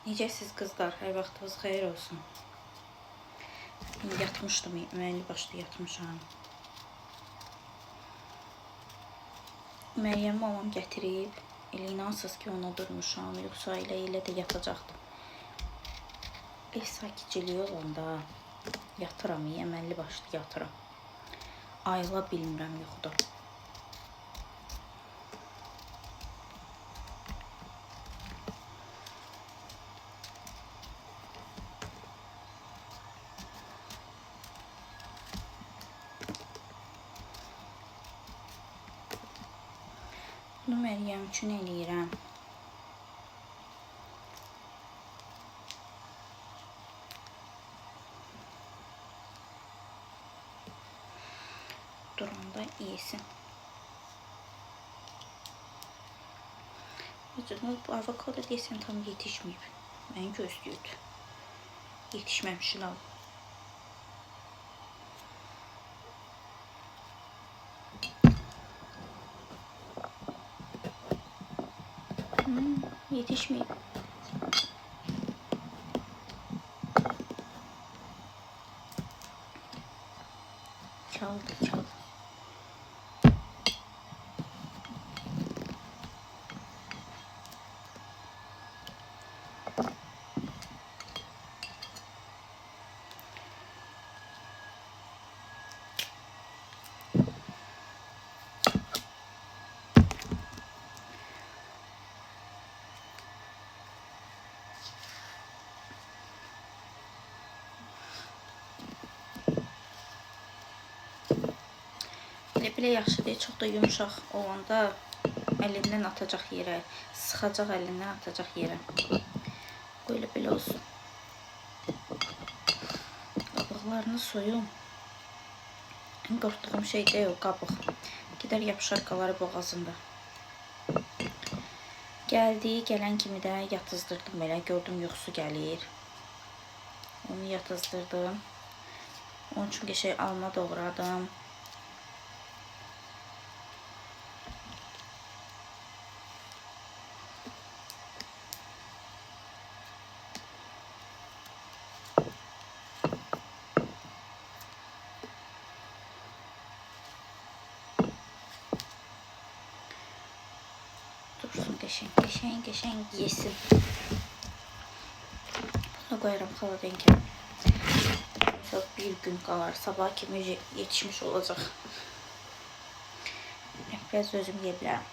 Necəsiz qızlar? Hər vaxtınız xeyir olsun. Yatmışdım, əməlli başlı yatmışam. Məryəm mamam gətirib. Elə inansız ki, ona durmuşam. Yoxsa elə də yatacaqdım. Ev sakitciliyi olanda yatıram, əməlli başlı yatıram. Ayıla bilmirəm yuxuda. Bunu Məryəm üçün eləyirəm. Duranda yesin. Bu avokado deyəsən tam yetişməyib. Məni gözləyirdi. Yetişməmişini al. Yetişmeyip. Çaldı. Belə yaxşı deyil, çox da yumuşaq olanda əlindən atacaq yerə, sıxacaq əlindən atacaq yerə. Qoy belə olsun. Qabıqlarını soyum. Ən qorxduğum şey deyil o qabıq. Gedər yapışar qaları boğazında. Gələn kimi də yatızdırdım belə, gördüm yuxusu gəlir. Onu yatızdırdım. Onun üçün qəşəng alma doğradım. Dursun qəşəng yesin. Bunu qoyarım xaladenkə. Bir gün qalar, sabah kimi yetişmiş olacaq. Biraz özüm yeyə bilərəm.